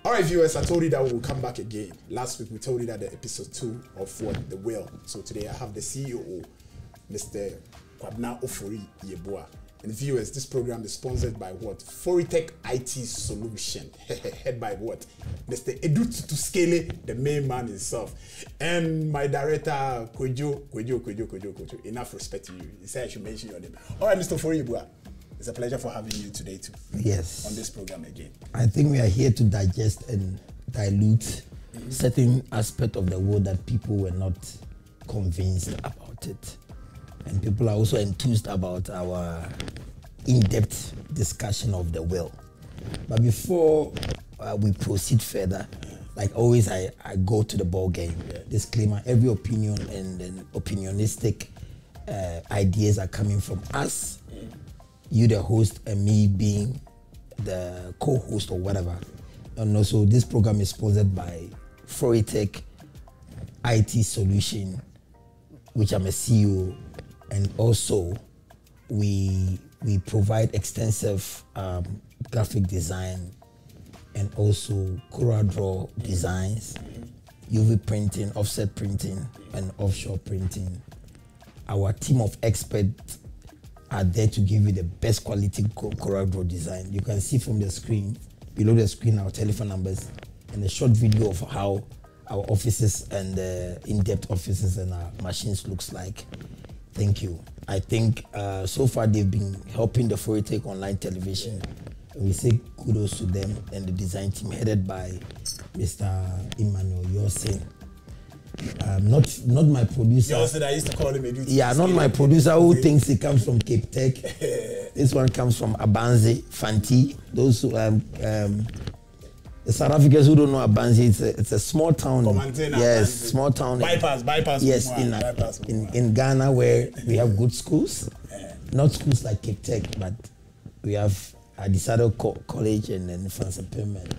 All right, viewers, I told you that we will come back again. Last week, we told you that the episode 2 of what? The Will. So today, I have the CEO, Mr. Kwabena Ofori Yeboah. And viewers, this program is sponsored by what? Foritech IT Solution. Head by what? Mr. Edu Tuskele, the main man himself. And my director, Kwejo. Enough respect to you. He said I should mention your name. All right, Mr. Ofori Yeboah. It's a pleasure for having you today too. Yes. On this program again. I think we are here to digest and dilute certain aspect of the world that people were not convinced about it. And people are also enthused about our in-depth discussion of the will. But before we proceed further, like always, I go to the ball game. Disclaimer, every opinion and opinionistic ideas are coming from us. You the host and me being the co-host or whatever. And also this program is sponsored by Foritech IT Solution, which I'm a CEO, and also we provide extensive graphic design and also CorelDRAW designs, UV printing, offset printing, and offshore printing. Our team of experts are there to give you the best quality CorelDRAW design. You can see from the screen, below the screen, our telephone numbers and a short video of how our offices and the in-depth offices and our machines looks like. Thank you. I think so far they've been helping the Foritech online television. And we say kudos to them and the design team headed by Mr. Emmanuel Yosin. Not my producer. Yosin, I used to call him a Yeah, not my producer who thinks he comes from Cape Tech. This one comes from Abanze, Fanti. Those who the South Africans who don't know Abanze, it's a small town. Yes, Abanze. Small town. Bypass. Yes, in Ghana where we have good schools. Not schools like Cape Tech, but we have Adisado College and then Francis Pim and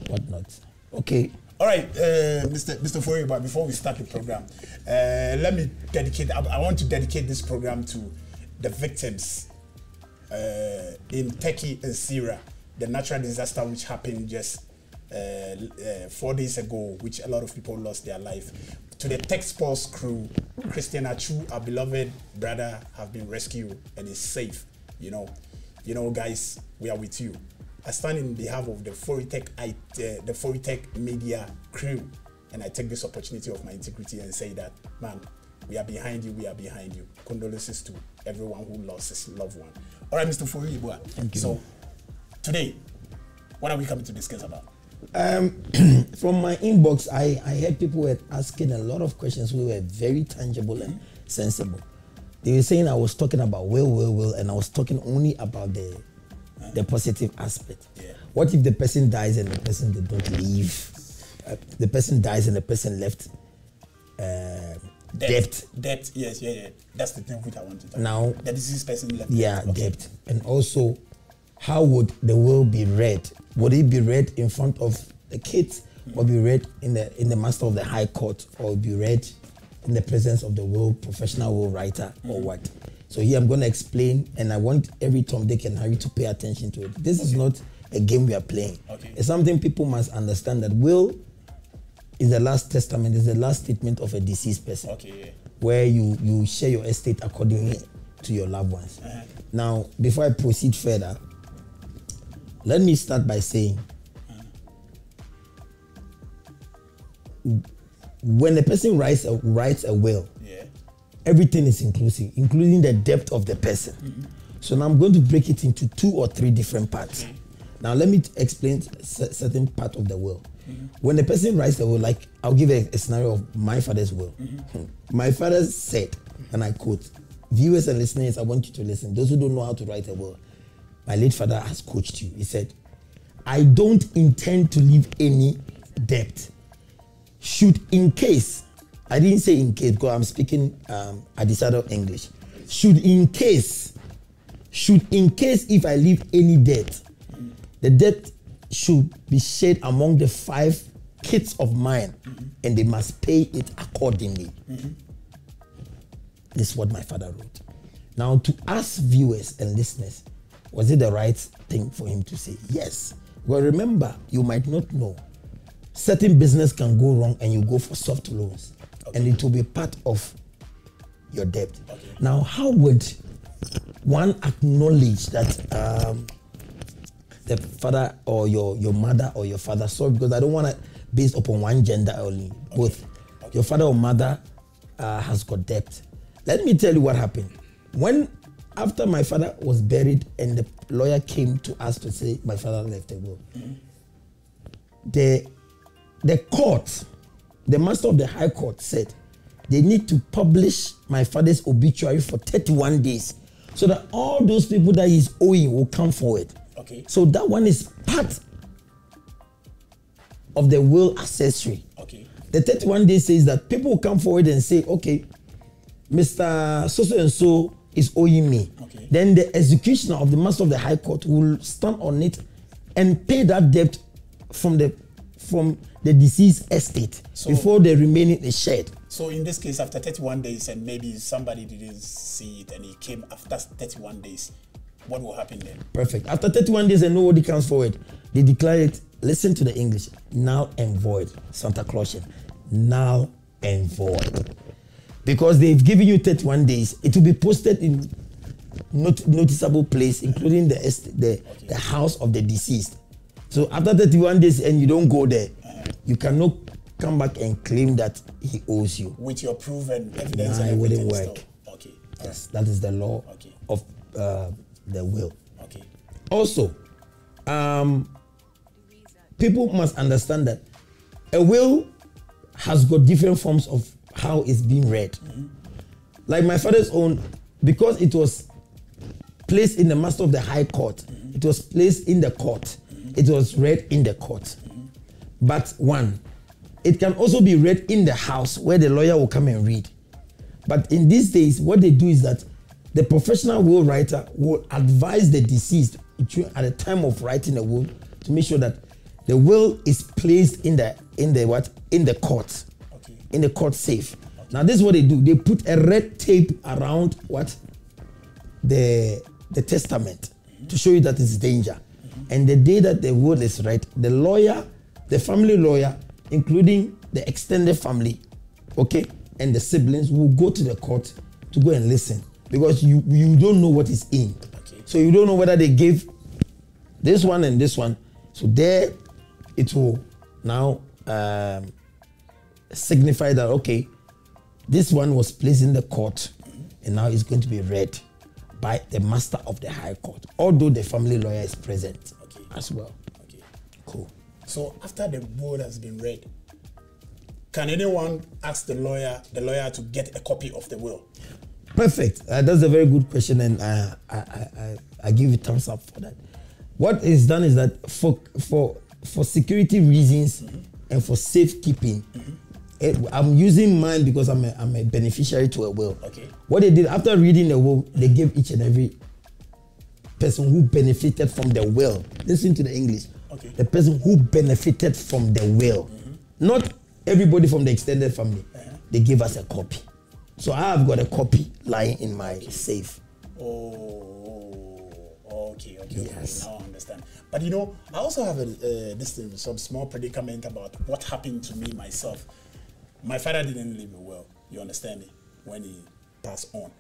whatnot. Okay. All right, Mr. Ofori, but before we start the program, let me dedicate. I want to dedicate this program to the victims in Turkey and Syria, the natural disaster which happened just 4 days ago, which a lot of people lost their life. To the Tech Sports crew, Christian Achu, our beloved brother, have been rescued and is safe. You know, guys, we are with you. I stand in behalf of the Foritech media crew, and I take this opportunity of my integrity and say that, man, we are behind you. We are behind you. Condolences to everyone who lost his loved one. All right, Mr. Ofori Yeboah. Thank you. So today, what are we coming to discuss about? From my inbox, I heard people were asking a lot of questions which were very tangible and sensible. They were saying I was talking about will, and I was talking only about the positive aspect. Yeah. What if the person dies and the person did not leave? The person dies and the person left debt. Debt, yes, yeah. That's the thing which I want to talk now, about. The deceased person left debt. And also, how would the will be read? Would it be read in front of the kids, or be read in the master of the high court, or be read in the presence of the professional will writer, or what? So here I'm going to explain, and I want every Tom, Dick, and Harry to pay attention to it. This is not a game we are playing. Okay. It's something people must understand, that will is the last testament, is the last statement of a deceased person. Okay, yeah. Where you share your estate accordingly to your loved ones. Now, before I proceed further, let me start by saying, when a person writes a will, everything is inclusive, including the depth of the person. So now I'm going to break it into 2 or 3 different parts. Now let me explain certain part of the will. When the person writes the will, like I'll give a scenario of my father's will. My father said, and I quote, viewers and listeners, I want you to listen. Those who don't know how to write a will, my late father has coached you. He said, I don't intend to leave any debt. Should in case, I didn't say in case because I'm speaking Adisado English. Should in case if I leave any debt, the debt should be shared among the 5 kids of mine, and they must pay it accordingly. This is what my father wrote. Now, to us viewers and listeners, was it the right thing for him to say? Yes. Well, remember, you might not know. Certain business can go wrong and you go for soft loans. Okay. And it will be part of your debt. Okay. Now, how would one acknowledge that the father or your mother or your father, sorry, because I don't want to based upon one gender only, okay. Both. Okay. Your father or mother has got debt. Let me tell you what happened. After my father was buried and the lawyer came to us to say my father left a will, the court, the master of the high court said they need to publish my father's obituary for 31 days so that all those people that he's owing will come forward. Okay. So that one is part of the will accessory. Okay. The 31 days says that people will come forward and say, okay, Mr. So and so is owing me. Okay. Then the executioner of the master of the high court will stand on it and pay that debt from the deceased estate before the remaining is shared. So in this case, after 31 days and maybe somebody didn't see it and he came after 31 days, what will happen then? Perfect. After 31 days and nobody comes forward, they declare it, listen to the English, null and void. Santa Clausian, null and void. Because they've given you 31 days, it will be posted in noticeable place, including the house of the deceased. So after 31 days and you don't go there, you cannot come back and claim that he owes you. With your proof and evidence and it wouldn't work. Okay. Yes, that is the law of the will. Okay. Also, people must understand that a will has got different forms of how it's being read. Mm-hmm. Like my father's own, because it was placed in the master of the high court, it was placed in the court, it was read in the court. But one, it can also be read in the house where the lawyer will come and read. But in these days, what they do is that the professional will writer will advise the deceased at the time of writing a will to make sure that the will is placed in the court, in the court safe. Okay. Now this is what they do. They put a red tape around the testament to show you that it's danger. And the day that the will is read, the lawyer, the family lawyer, including the extended family, and the siblings will go to the court to go and listen, because you don't know what is in. Okay. So you don't know whether they gave this one and this one. So there it will now signify that, this one was placed in the court and now it's going to be read by the master of the high court, although the family lawyer is present as well. Okay. Cool. So after the will has been read, can anyone ask the lawyer to get a copy of the will? Perfect. That's a very good question, and I give you thumbs up for that. What is done is that for security reasons and for safekeeping, I'm using mine because I'm a beneficiary to a will. Okay. What they did after reading the will, they gave each and every person who benefited from the will. Listen to the English. Okay. The person who benefited from the will, not everybody from the extended family. They gave us a copy. So I have got a copy lying in my safe. Okay. Yes. Now I understand. But I also have some small predicament about what happened to me myself. My father didn't leave a will. You understand me? When he passed on.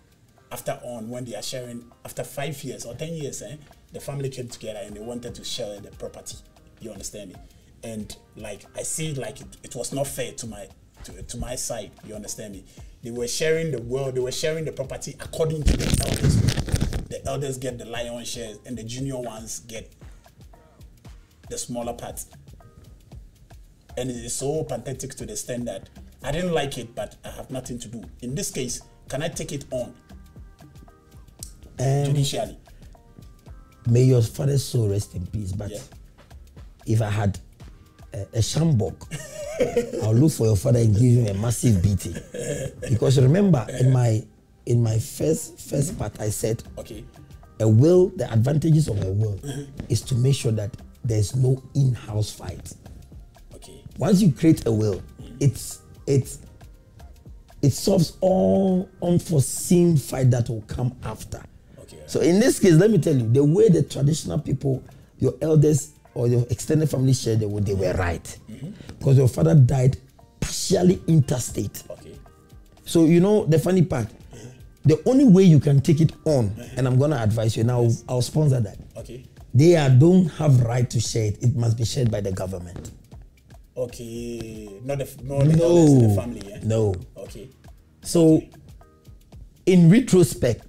When they are sharing, after 5 years or 10 years, the family came together and they wanted to share the property. You understand me? And I see it was not fair to my side. You understand me? They were sharing the will. They were sharing the property according to the elders. The elders get the lion's shares and the junior ones get the smaller parts. And it is so pathetic to the extent that I didn't like it, but I have nothing to do. In this case, can I take it on judicially? May your father's soul rest in peace. But if I had a shambok, I'll look for your father and give him a massive beating. Because remember, in my first part, I said, a will, the advantages of a will is to make sure that there's no in-house fight. Once you create a will, it solves all unforeseen fight that will come after. So in this case, let me tell you, the way the traditional people, your elders or your extended family shared the will, they were right. Because your father died partially interstate. Okay. So you know the funny part, the only way you can take it on, and I'm gonna advise you now, I'll sponsor that. Okay. They don't have right to share it. It must be shared by the government. Okay. Not the elders in the family, yeah? No. Okay. So in retrospect,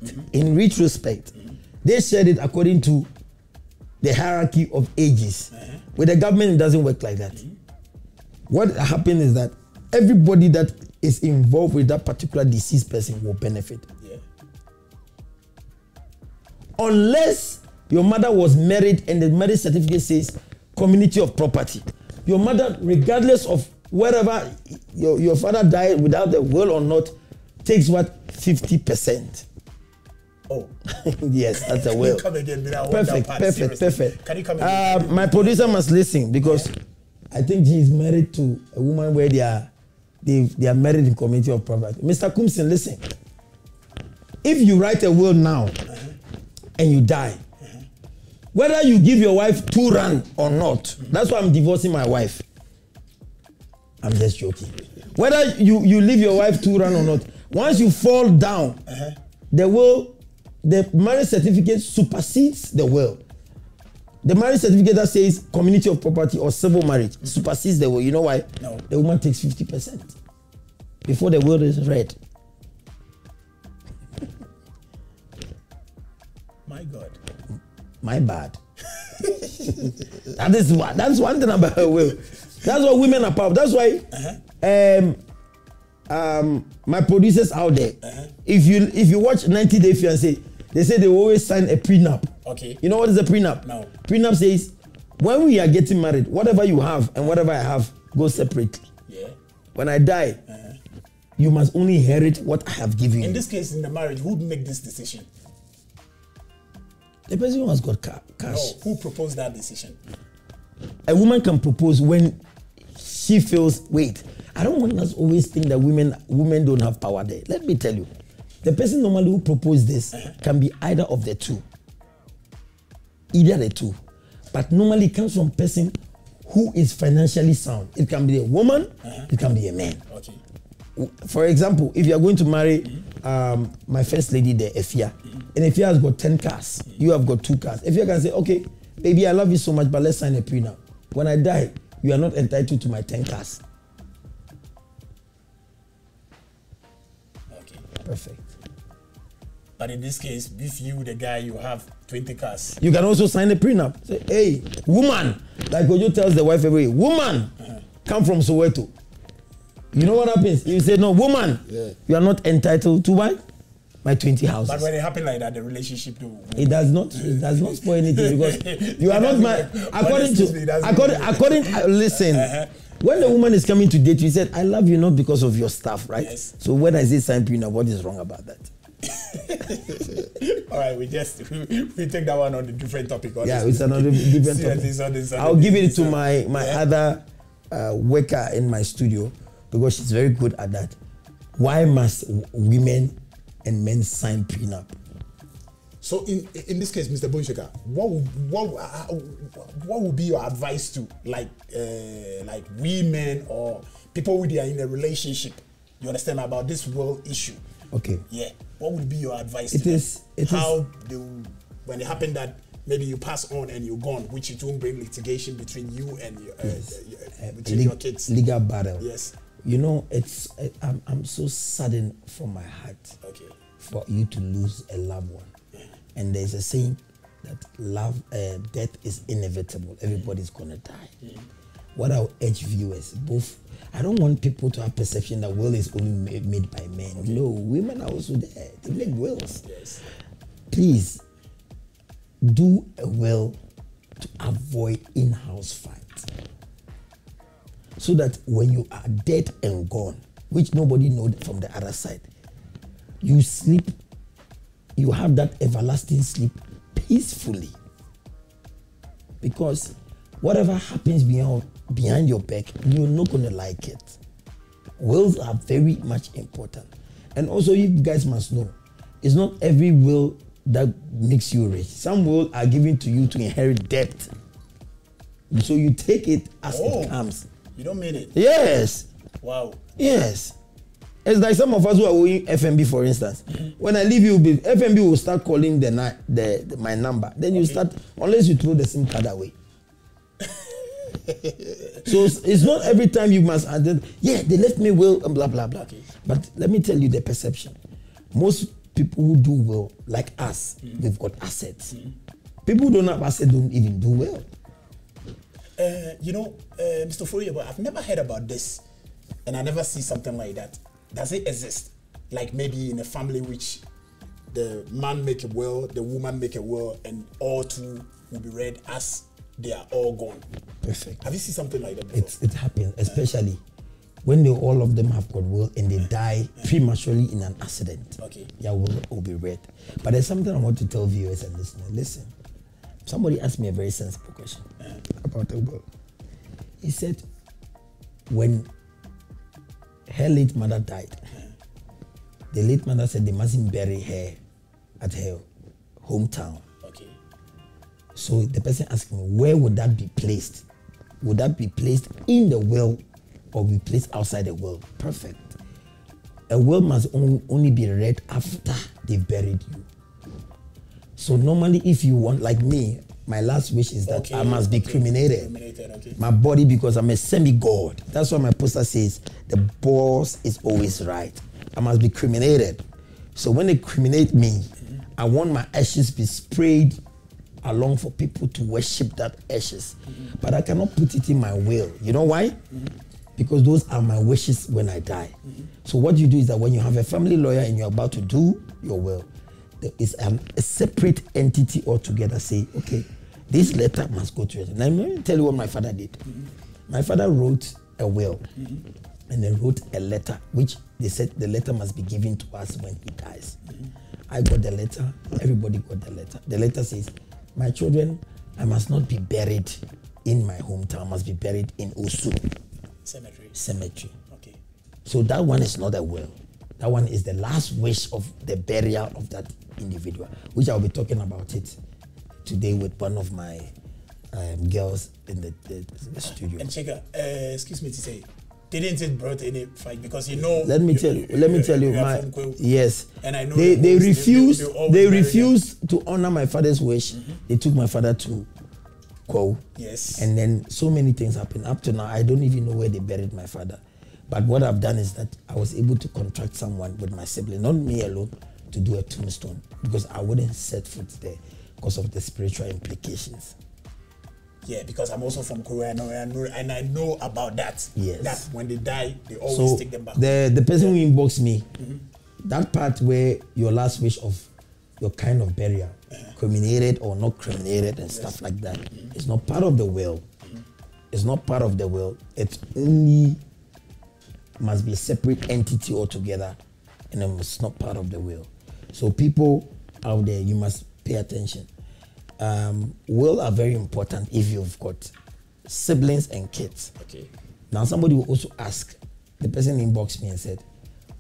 they shared it according to the hierarchy of ages. With the government, it doesn't work like that. What happened is that everybody that is involved with that particular deceased person will benefit. Yeah. Unless your mother was married and the marriage certificate says community of property. Your mother, regardless of wherever your father died without the will or not, takes what? 50%. Oh. Yes, that's a will. Come again, Perfect. Can you come again? My producer must listen because I think he is married to a woman where they are married in community of property. Mr. Kumsin, listen. If you write a will now and you die, whether you give your wife 2 rand or not, that's why I'm divorcing my wife. I'm just joking. Whether you leave your wife 2 rand or not, once you fall down, the marriage certificate supersedes the will. The marriage certificate that says community of property or civil marriage supersedes the will. You know why? No. The woman takes 50% before the will is read. My God. My bad. That's one thing about her will. That's what women are powerful. That's why my producers out there, if you watch 90 Day Fiancé, they say they always sign a prenup. Okay. You know what is a prenup? No. Prenup says when we are getting married, whatever you have and whatever I have goes separately. Yeah. When I die, you must only inherit what I have given you. In this case, in the marriage, who would make this decision? The person who has got cash. No, who proposed that decision? A woman can propose when she feels, wait, I don't want us always think that women don't have power there. Let me tell you, the person normally who proposed this can be either of the two. Either the two. But normally it comes from a person who is financially sound. It can be a woman, it can be a man. Okay. For example, if you are going to marry my first lady there, Efia, and Efia has got 10 cars, you have got 2 cars. Efia can say, okay, baby, I love you so much, but let's sign a prenup. When I die, you are not entitled to my 10 cars. Okay. Perfect. But in this case, if you, the guy, you have 20 cars. You can also sign a prenup. Say, hey, woman, like Ojo tells the wife every day, woman, come from Soweto. You know what happens? You say, no, woman, you are not entitled to what? My 20 houses. But when it happens like that, the relationship do. It does not spoil anything because you are not my. Listen. When the woman is coming to date you, said, I love you not because of your stuff, right? Yes. So when I say sign prenup, what is wrong about that? All right, we take that one on a different topic. Yeah, it's another different topic. I'll give it to my other worker in my studio because she's very good at that. Why must women and men sign prenup? So in this case, Mr. Bonshika, what would be your advice to like women or people who are in a relationship? You understand about this world issue? Okay. Yeah. What would be your advice? When it happened that maybe you pass on and you're gone, which it won't bring litigation between you and your kids. Legal battle. Yes. You know, I'm so saddened from my heart. Okay. For you to lose a loved one. And there's a saying that death is inevitable. Everybody's gonna die. What I'll urge viewers, I don't want people to have perception that will is only made by men. Okay. No, women are also there. They make wills. Yes. Please do a will to avoid in-house fights, so that when you are dead and gone, which nobody knows from the other side, you sleep. You have that everlasting sleep peacefully. Because whatever happens behind your back, you're not going to like it. Wills are very much important. And also, you guys must know, it's not every will that makes you rich. Some wills are given to you to inherit debt. So you take it as it comes. You don't mean it? Yes. Wow. Yes. It's like some of us who are owing FMB, for instance. When I leave you, FMB will start calling my number. Then you start, unless you throw the SIM card away. So it's not every time you must add, they left me will and blah, blah, blah. Okay. But let me tell you the perception. Most people who do well, like us, we've got assets. People who don't have assets don't even do well. Mr. Fourier, but I've never heard about this, and I never see something like that. Does it exist? Like maybe in a family which the man make a will, the woman make a will, and all two will be read as they are all gone. Perfect. Have you seen something like that before? It happens, especially when all of them have got will and they die prematurely in an accident. Okay. Their will will be read. But there's something I want to tell viewers and listeners. Listen, somebody asked me a very sensible question about the will. He said, when her late mother died, the late mother said they mustn't bury her at her hometown. Okay. So the person asked me, where would that be placed? Would that be placed in the will or be placed outside the will? Perfect. A will must only be read after they've buried you. So normally if you want, like me, my last wish is that I must be cremated. My body, because I'm a semi-god. That's why my poster says, the boss is always right. I must be cremated. So when they cremate me, I want my ashes to be sprayed along for people to worship that ashes. But I cannot put it in my will. You know why? Because those are my wishes when I die. So what you do is that when you have a family lawyer and you're about to do your will, there is a separate entity altogether say, okay, this letter must go to it. Now, let me tell you what my father did. My father wrote a will and then wrote a letter, which they said the letter must be given to us when he dies. I got the letter. Everybody got the letter. The letter says, my children, I must not be buried in my hometown. I must be buried in Osu Cemetery. Okay. So that one is not a will. That one is the last wish of the burial of that individual, which I'll be talking about it today with one of my girls in the studio. And Chega, excuse me to say, didn't it brought any fight? Because you know. Let me tell you, yes. And I know they refused to honor my father's wish. They took my father to Kwao. Yes. And then so many things happened. Up to now, I don't even know where they buried my father. But what I've done is that I was able to contract someone with my sibling, not me alone, to do a tombstone, because I wouldn't set foot there because of the spiritual implications. Yeah, because I'm also from Korea, and I know about that. Yes. That when they die, they always take them back. The person who inboxed me, that part where your last wish of your kind of burial, cremated or not cremated and stuff like that, is not part of the will. It's not part of the will. It only must be a separate entity altogether, and it's not part of the will. So people out there, you must pay attention. Will are very important if you've got siblings and kids. Okay. Now somebody will also ask, the person inboxed me and said,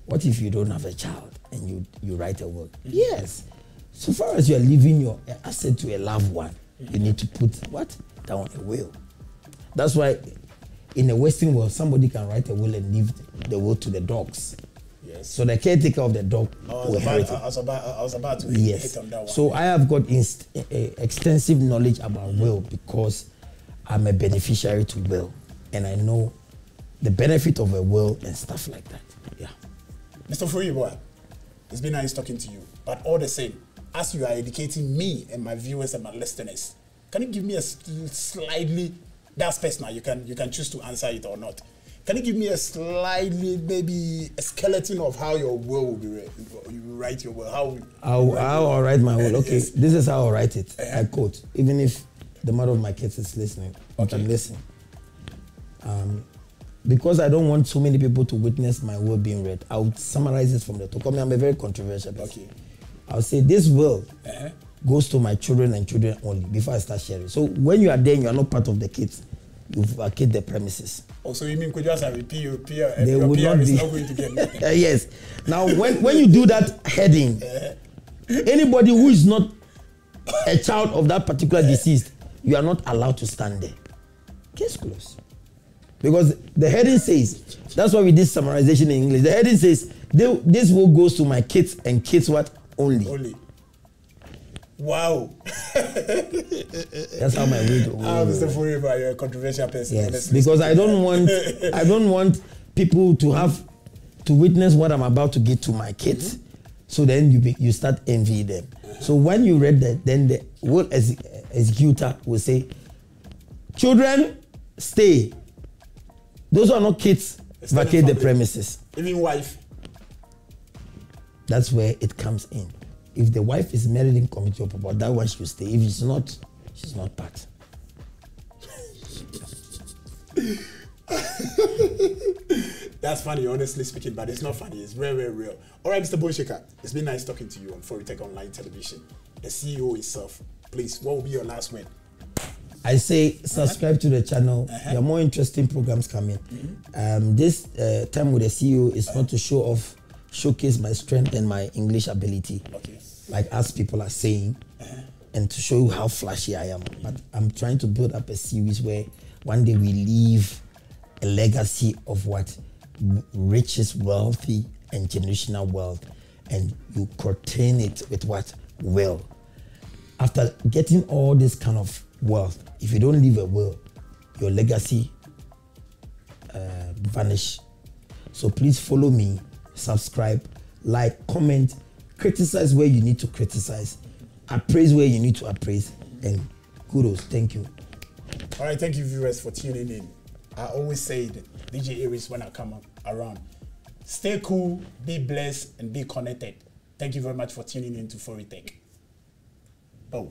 what if you don't have a child and you write a will? Yes. So far as you are leaving your asset to a loved one, you need to put what? Down a will. That's why in the Western world, somebody can write a will and leave the will to the dogs. Yes. So the caretaker of the dog will inherit it. I was about to hit on that one. So I have got extensive knowledge about will because I'm a beneficiary to will, and I know the benefit of a will and stuff like that. Yeah. Mr. Fourier, it's been nice talking to you. But all the same, as you are educating me and my viewers and my listeners, can you give me a slightly, that's personal, you can choose to answer it or not. Can you give me a slightly, maybe a skeleton of how your will will be read? You write your will. How I'll write my will. Okay, yes. This is how I'll write it. I quote, even if the mother of my kids is listening, you can listen. Because I don't want so many people to witness my will being read, I would summarize it from the top. I mean, I'm a very controversial person. Okay. I'll say this will goes to my children and children only before I start sharing. So when you are there and you are not part of the kids, you vacate the premises. Oh, so you mean could you just have a PR? They will not be. Not going to get yes. Now, when you do that heading, anybody who is not a child of that particular deceased, you are not allowed to stand there. Case closed. Because the heading says, that's why we did summarization in English. The heading says, this will goes to my kids and kids what? Only. Only. Wow. That's how my way to Mr. Forever, you're a controversial person. Yes, because I don't want people to have to witness what I'm about to get to my kids. So then you start envying them. So when you read that, then the word executor will say, children, stay. Those who are not kids, vacate the premises. Even wife. That's where it comes in. If the wife is married in committee of about that one should stay. If it's not, she's not part. That's funny, honestly speaking, but it's not funny. It's very, very real. All right, Mr. Bonshika, it's been nice talking to you on Before We Take Online Television. The CEO himself, please, what will be your last word? I say subscribe to the channel. There are more interesting programs coming. This time with the CEO is not to showcase my strength and my English ability, like as people are saying, and to show you how flashy I am. But I'm trying to build up a series where one day we leave a legacy of what riches, wealthy, and generational wealth, and you curtain it with what? Will. After getting all this kind of wealth, if you don't leave a will, your legacy vanish. So please follow me, subscribe, like, comment, criticize where you need to criticize, appraise where you need to appraise, and kudos. Thank you. All right, thank you viewers for tuning in. I always say that DJ Aries when I come around. Stay cool, be blessed, and be connected. Thank you very much for tuning in to Before We Take. Oh.